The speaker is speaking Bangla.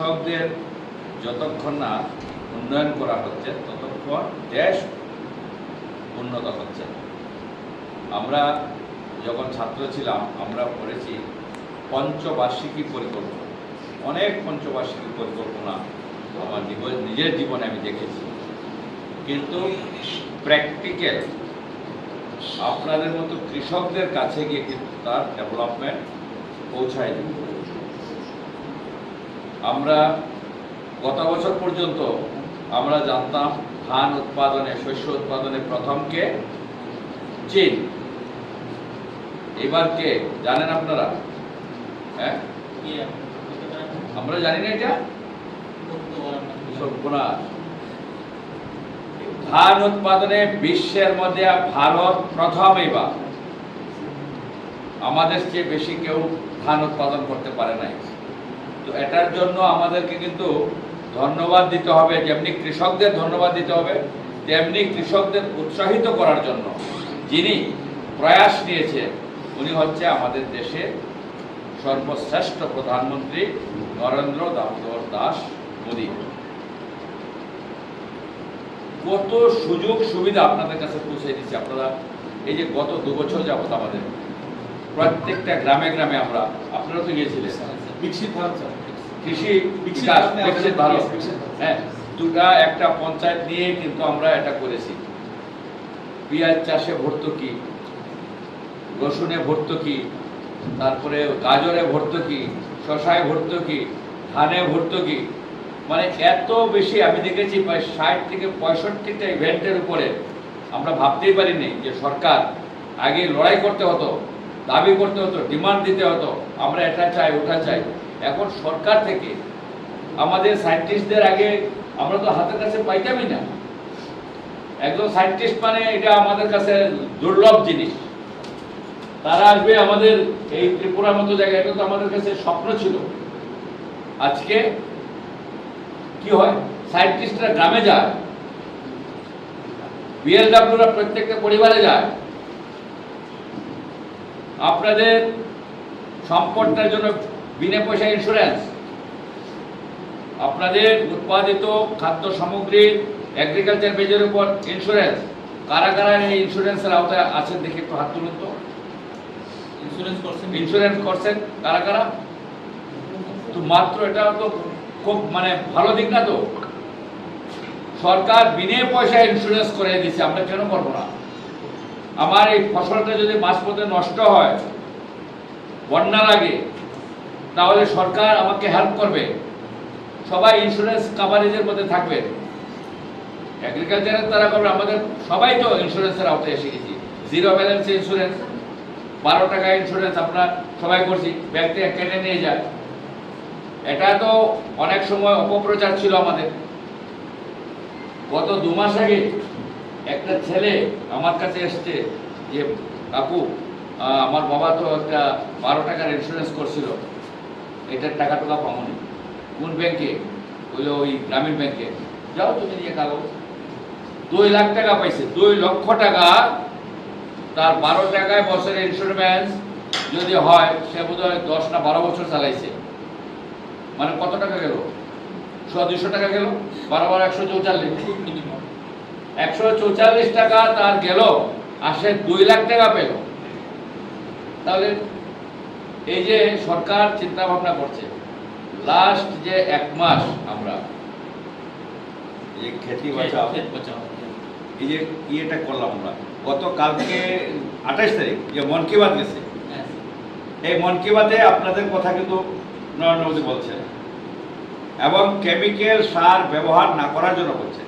কৃষকদের যতক্ষণ না উন্নয়ন করা হচ্ছে ততক্ষণ দেশ উন্নত হচ্ছে। আমরা যখন ছাত্র ছিলাম আমরা পড়েছি পঞ্চবার্ষিকী পরিকল্পনা, অনেক পঞ্চবার্ষিকী পরিকল্পনা আমার নিজের জীবনে আমি দেখেছি, কিন্তু প্র্যাকটিক্যাল আপনাদের মতো কৃষকদের কাছে গিয়ে কিন্তু তার ডেভেলপমেন্ট পৌঁছায়। আমরা গত বছর পর্যন্ত আমরা জানতাম ধান উৎপাদনে, শস্য উৎপাদনে প্রথম কে? চীন। এবার কে জানেন আপনারা? হ্যাঁ, আমরা জানি না এটা। ধান উৎপাদনে বিশ্বের মধ্যে ভারত প্রথম। এবার আমাদের চেয়ে বেশি কেউ ধান উৎপাদন করতে পারে নাই। তো এটার জন্য আমাদেরকে কিন্তু ধন্যবাদ দিতে হবে, যেমনি কৃষকদের ধন্যবাদ দিতে হবে, তেমনি কৃষকদের উৎসাহিত করার জন্য যিনি প্রয়াস নিয়েছে উনি হচ্ছে আমাদের দেশের সর্বশ্রেষ্ঠ প্রধানমন্ত্রী নরেন্দ্র দামোদর দাস মোদী। কত সুযোগ সুবিধা আপনাদের কাছে পৌঁছে দিচ্ছে। আপনারা এই যে গত 2 বছর যাবত আমাদের প্রত্যেকটা গ্রামে গ্রামে আপনারা তো গিয়েছিলেন, বিকশিত ভারত, কৃষি বিকাশ, বিকশিত ভারত, হ্যাঁ, দুটা একটা পঞ্চায়েত নিয়ে কিন্তু আমরা এটা করেছি। পেঁয়াজ চাষে ভর্তুকি, রসুনে ভর্তুকি, তারপরে গাজরে ভর্তুকি, শশায় ভর্তুকি, ধানে ভর্তুকি, মানে এত বেশি আমি দেখেছি প্রায় 60 থেকে 65টা ইভেন্টের উপরে। আমরা ভাবতেই পারিনি যে সরকার আগে লড়াই করতে হতো, দাবি করতে হতো, ডিমান্ড দিতে হতো, আমরা এটা চাই ওটা চাই। এখন সরকার থেকে আমাদের সায়েন্টিস্টদের আগে আমরা তো হাতের কাছে পাইতামই না। একজন সায়েন্টিস্ট মানে এটা আমাদের কাছে দুর্লভ জিনিস। তারা আসবে আমাদের এই ত্রিপুরার মতো জায়গায়, এটা তো আমাদের কাছে স্বপ্ন ছিল। আজকে কি হয়, সায়েন্টিস্টরা গ্রামে যায়, বিএলডব্লিউরা প্রত্যেকটা পরিবারে যায়। আপনাদের সম্পদটার জন্য বিনা পয়সা ইন্স্যুরেন্স, আপনাদের উৎপাদিত খাদ্য সামগ্রীর এগ্রিকালচার বেজের উপর ইন্স্যুরেন্স। কারা কারা এই ইন্স্যুরেন্সের আওতায় আছেন দেখে একটু হাত তুলুন তো। ইন্স্যুরেন্স করছেন কারা কারা? তো মাত্র এটা তো খুব মানে ভালো দিক না তো। সরকার বিনা পয়সা ইন্স্যুরেন্স করে দিচ্ছে, আমরা কেন করবো না? আমার এই ফসলটা যদি মাঝপথে নষ্ট হয়, বন্যা লাগে, তাহলে সরকার আমাকে হেল্প করবে। সবাই ইন্স্যুরেন্স কাভারেজের মধ্যে থাকবে। এগ্রিকালচারের তারা করবে, আমাদের সবাই তো ইন্স্যুরেন্সের আওতায় এসে গেছি। জিরো ব্যালেন্স ইন্স্যুরেন্স, 12 টাকা ইন্স্যুরেন্স আমরা সবাই করছি, ব্যাংক থেকে কেটে নিয়ে যায়। এটা তো অনেক সময় অপপ্রচার ছিল আমাদের। গত 2 মাস আগে একটা ছেলে আমার কাছে এসছে যে কাকু, আমার বাবা তো একটা 12 টাকার ইন্স্যুরেন্স করছিল, এটার টাকা পাবনি। কোন ব্যাংকে? ওই গ্রামীণ ব্যাংকে। যাও তুমি নিয়ে কাগজ। 2 লাখ টাকা পাইছে, 2 লক্ষ টাকা। তার 12 টাকায় বছরের ইন্স্যুরেন্স যদি হয়, সে বোধহয় 10 না 12 বছর চালাইছে। মানে কত টাকা গেল? 100-200 টাকা গেল। 12 144 মিনিমাম 144 টাকা তার গেল, আর সে 2 লাখ টাকা পেল। তাহলে এই যে সরকার চিন্তা ভাবনা করছে, লাস্ট যে 1 মাস আমরা এই খেতি বাঁচাও, এই যে ইয়েটা করলাম আমরা গতকালকে 28 তারিখ যে মন কি বাত গেছে, এই মন কি বাতে আপনাদের কথা কিন্তু নরেন্দ্র মোদী বলছেন, এবং কেমিক্যাল সার ব্যবহার না করার জন্য বলছেন।